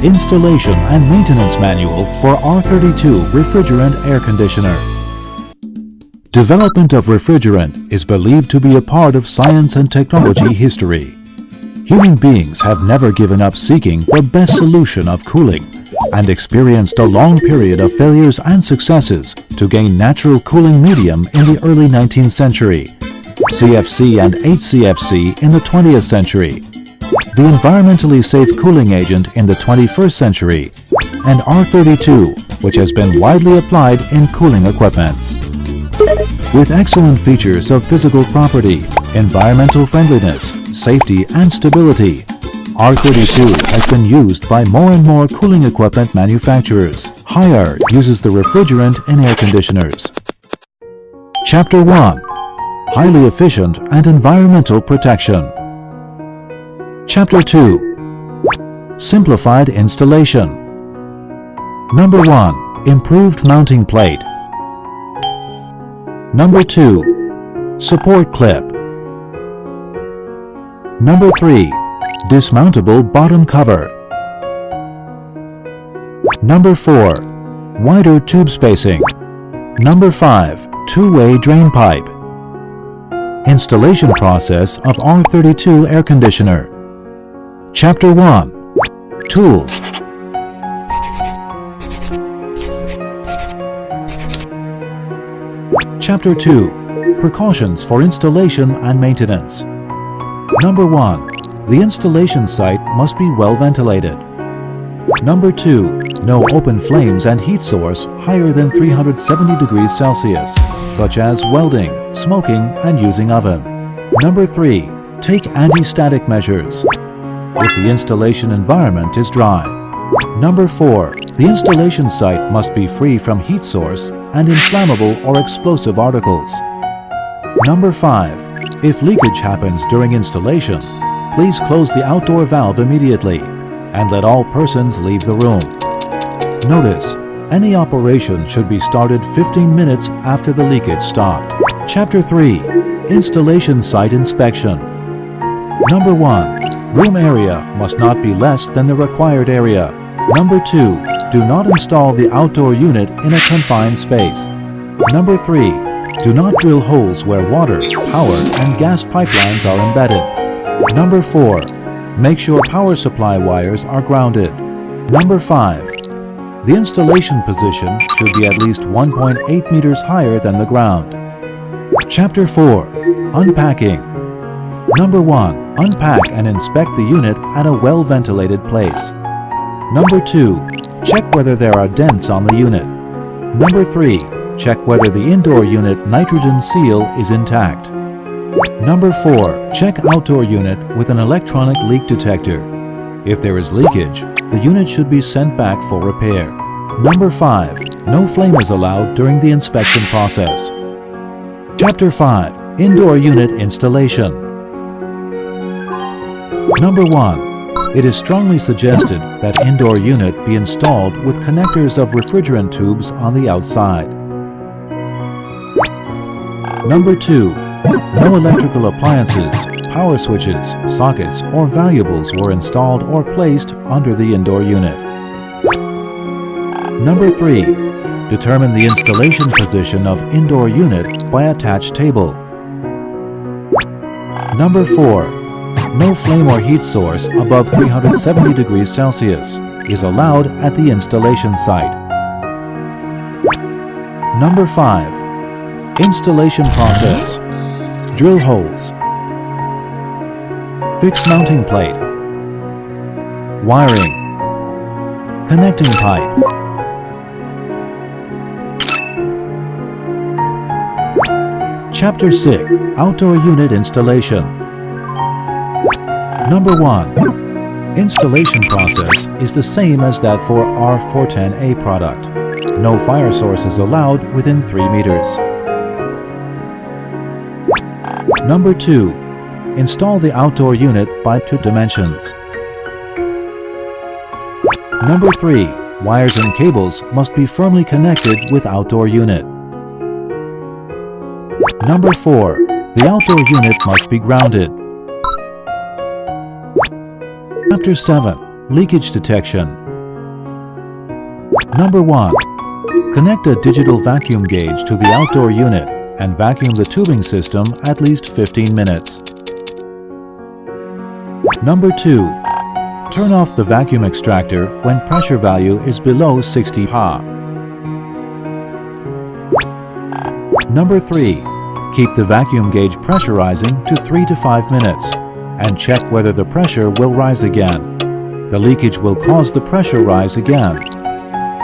Installation and Maintenance Manual for R32 Refrigerant Air Conditioner. Development of refrigerant is believed to be a part of science and technology history. Human beings have never given up seeking the best solution of cooling and experienced a long period of failures and successes to gain natural cooling medium in the early 19th century, CFC and HCFC in the 20th century, the environmentally safe cooling agent in the 21st century, and R32, which has been widely applied in cooling equipments. With excellent features of physical property, environmental friendliness, safety and stability, R32 has been used by more and more cooling equipment manufacturers. Higher uses the refrigerant in air conditioners. Chapter 1. Highly efficient and environmental protection. Chapter 2. Simplified installation. Number 1. Improved mounting plate. Number 2. Support clip. Number 3. Dismountable bottom cover. Number 4. Wider tube spacing. Number 5. Two-way drain pipe. Installation process of R32 air conditioner. Chapter 1. Tools. Chapter 2. Precautions for installation and maintenance. Number 1. The installation site must be well ventilated. Number 2. No open flames and heat source higher than 370 degrees Celsius, such as welding, smoking, and using oven. Number 3. Take anti-static measures if the installation environment is dry. Number 4. The installation site must be free from heat source and inflammable or explosive articles. Number 5. If leakage happens during installation, please close the outdoor valve immediately and let all persons leave the room. Notice, any operation should be started 15 minutes after the leakage stopped. Chapter 3. Installation site inspection. Number 1. Room area must not be less than the required area. Number 2. Do not install the outdoor unit in a confined space. Number 3. Do not drill holes where water, power, and gas pipelines are embedded. Number 4. Make sure power supply wires are grounded. Number 5. The installation position should be at least 1.8 meters higher than the ground. Chapter 4. Unpacking. Number 1. Unpack and inspect the unit at a well-ventilated place. Number 2. Check whether there are dents on the unit. Number 3. Check whether the indoor unit nitrogen seal is intact. Number 4. Check outdoor unit with an electronic leak detector. If there is leakage, the unit should be sent back for repair. Number 5. No flame is allowed during the inspection process. Chapter 5. Indoor unit installation. Number 1. It is strongly suggested that indoor unit be installed with connectors of refrigerant tubes on the outside. Number 2. No electrical appliances, power switches, sockets, or valuables were installed or placed under the indoor unit. Number 3. Determine the installation position of indoor unit by attached table. Number 4. No flame or heat source above 370 degrees Celsius is allowed at the installation site. Number 5. Installation process. Drill holes. Fix mounting plate. Wiring. Connecting pipe. Chapter 6. Outdoor unit installation. Number 1. Installation process is the same as that for R410A product. No fire source is allowed within 3 meters. Number 2. Install the outdoor unit by 2 dimensions. Number 3. Wires and cables must be firmly connected with outdoor unit. Number 4. The outdoor unit must be grounded. Chapter 7. Leakage detection. Number 1. Connect a digital vacuum gauge to the outdoor unit and vacuum the tubing system at least 15 minutes. Number 2. Turn off the vacuum extractor when pressure value is below 60 Pa. Number 3. Keep the vacuum gauge pressurizing to 3 to 5 minutes and check whether the pressure will rise again. The leakage will cause the pressure rise again.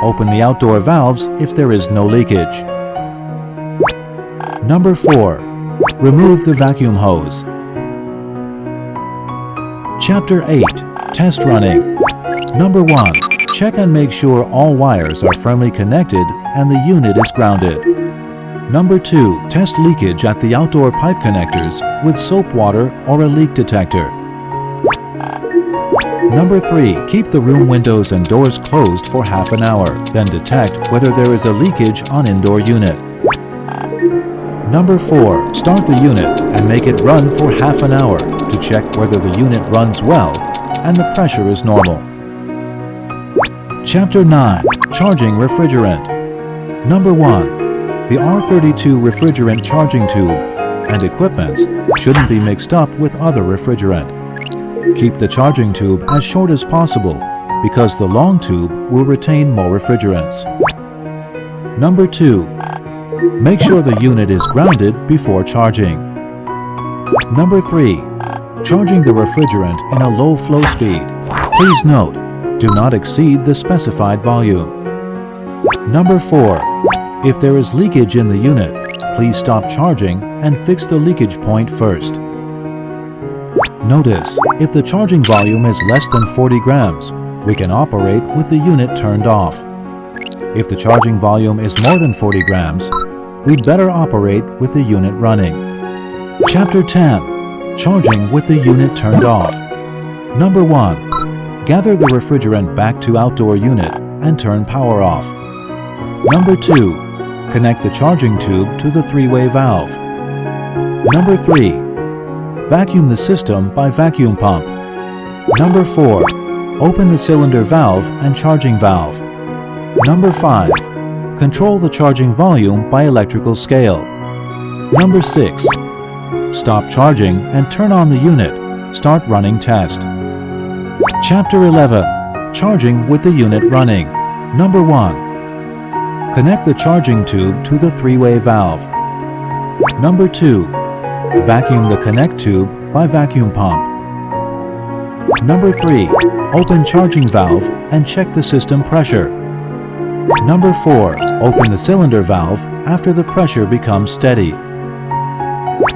Open the outdoor valves if there is no leakage. Number 4. Remove the vacuum hose. Chapter 8. Test running. Number 1. Check and make sure all wires are firmly connected and the unit is grounded. Number 2. Test leakage at the outdoor pipe connectors with soap water or a leak detector. Number 3. Keep the room windows and doors closed for half an hour, then detect whether there is a leakage on indoor unit. Number 4. Start the unit and make it run for half an hour to check whether the unit runs well and the pressure is normal. Chapter 9. Charging refrigerant. Number 1. The R32 refrigerant charging tube and equipments shouldn't be mixed up with other refrigerant. Keep the charging tube as short as possible because the long tube will retain more refrigerants. Number 2. Make sure the unit is grounded before charging. Number 3. Charging the refrigerant in a low flow speed. Please note, do not exceed the specified volume. Number 4. If there is leakage in the unit, please stop charging and fix the leakage point first. Notice, if the charging volume is less than 40 grams, we can operate with the unit turned off. If the charging volume is more than 40 grams, we'd better operate with the unit running. Chapter 10. Charging with the unit turned off. Number 1. Gather the refrigerant back to outdoor unit and turn power off. Number 2. Connect the charging tube to the three-way valve. Number 3. Vacuum the system by vacuum pump. Number 4. Open the cylinder valve and charging valve. Number 5. Control the charging volume by electrical scale. Number 6. Stop charging and turn on the unit. Start running test. Chapter 11. Charging with the unit running. Number 1. Connect the charging tube to the three-way valve. Number 2. Vacuum the connect tube by vacuum pump. Number 3. Open charging valve and check the system pressure. Number 4. Open the cylinder valve after the pressure becomes steady.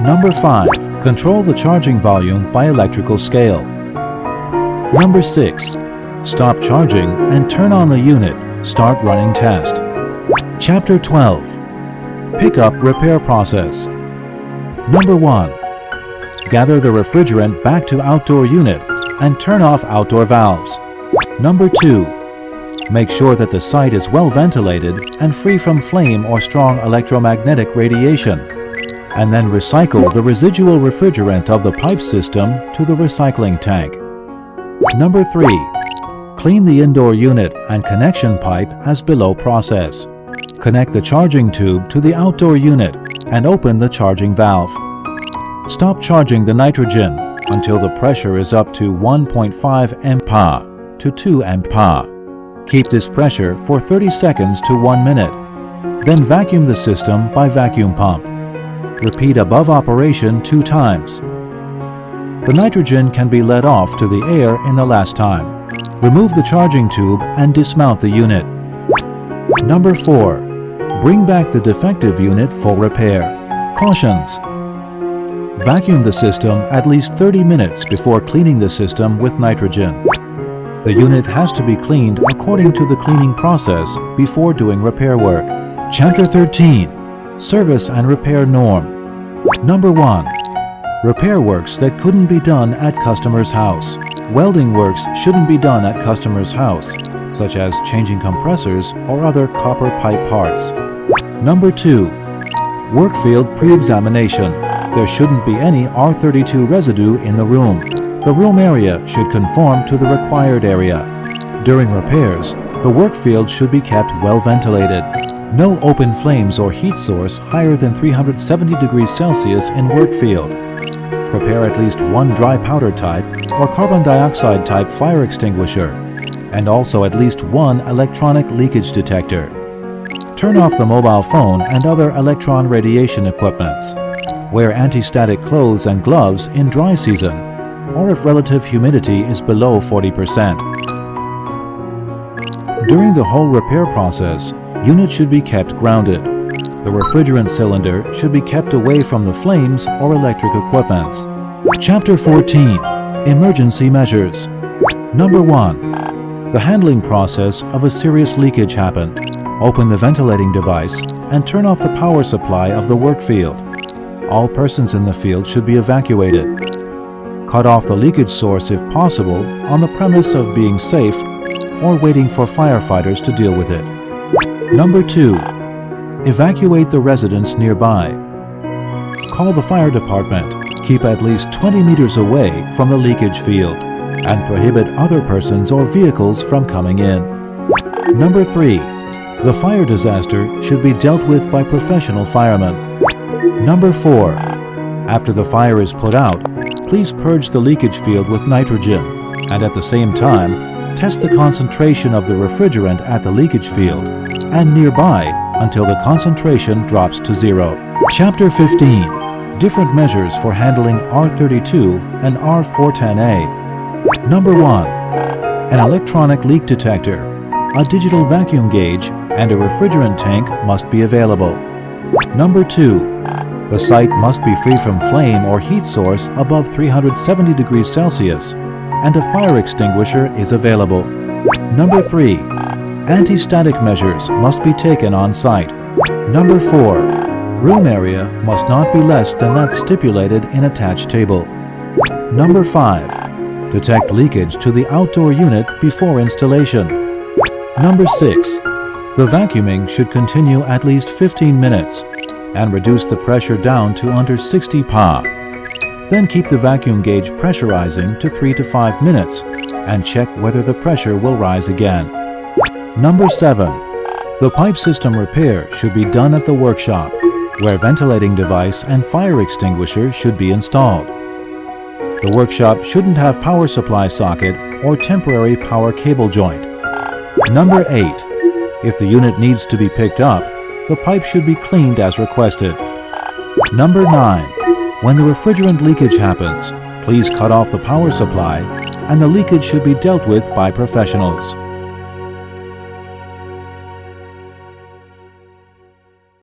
Number 5. Control the charging volume by electrical scale. Number 6. Stop charging and turn on the unit. Start running test. Chapter 12. Pickup repair process. Number 1. Gather the refrigerant back to outdoor unit and turn off outdoor valves. Number 2. Make sure that the site is well ventilated and free from flame or strong electromagnetic radiation, and then recycle the residual refrigerant of the pipe system to the recycling tank. Number 3. Clean the indoor unit and connection pipe as below process. Connect the charging tube to the outdoor unit and open the charging valve. Stop charging the nitrogen until the pressure is up to 1.5 MPa to 2 MPa. Keep this pressure for 30 seconds to 1 minute. Then vacuum the system by vacuum pump. Repeat above operation 2 times. The nitrogen can be let off to the air in the last time. Remove the charging tube and dismount the unit. Number 4. Bring back the defective unit for repair. Cautions. Vacuum the system at least 30 minutes before cleaning the system with nitrogen. The unit has to be cleaned according to the cleaning process before doing repair work. Chapter 13. Service and repair norm. Number 1. Repair works that couldn't be done at customer's house. Welding works shouldn't be done at customer's house, such as changing compressors or other copper pipe parts. Number 2. Work field pre-examination. There shouldn't be any R32 residue in the room. The room area should conform to the required area. During repairs, The work field should be kept well ventilated. No open flames or heat source higher than 370 degrees Celsius in work field. Prepare at least one dry powder type or carbon dioxide type fire extinguisher, and also at least one electronic leakage detector. Turn off the mobile phone and other electron radiation equipments. Wear anti-static clothes and gloves in dry season, or if relative humidity is below 40%. During the whole repair process, unit should be kept grounded. The refrigerant cylinder should be kept away from the flames or electric equipments. Chapter 14. Emergency Measures. Number 1. The handling process of a serious leakage happened. Open the ventilating device and turn off the power supply of the work field. All persons in the field should be evacuated. Cut off the leakage source if possible on the premise of being safe or waiting for firefighters to deal with it. Number 2. Evacuate the residents nearby. Call the fire department. Keep at least 20 meters away from the leakage field and prohibit other persons or vehicles from coming in. Number 3. The fire disaster should be dealt with by professional firemen. Number 4. After the fire is put out, please purge the leakage field with nitrogen and at the same time test the concentration of the refrigerant at the leakage field and nearby until the concentration drops to 0. Chapter 15. Different measures for handling R32 and R410A. Number 1. An electronic leak detector, a digital vacuum gauge, and a refrigerant tank must be available. Number 2. The site must be free from flame or heat source above 370 degrees Celsius, and a fire extinguisher is available. Number 3. Anti-static measures must be taken on site. Number 4. Room area must not be less than that stipulated in attached table. Number 5. Detect leakage to the outdoor unit before installation. Number 6. The vacuuming should continue at least 15 minutes and reduce the pressure down to under 60 Pa. Then keep the vacuum gauge pressurizing to 3 to 5 minutes and check whether the pressure will rise again. Number 7. The pipe system repair should be done at the workshop, where ventilating device and fire extinguisher should be installed. The workshop shouldn't have power supply socket or temporary power cable joint. Number 8. If the unit needs to be picked up, the pipe should be cleaned as requested. Number 9. When the refrigerant leakage happens, please cut off the power supply and the leakage should be dealt with by professionals.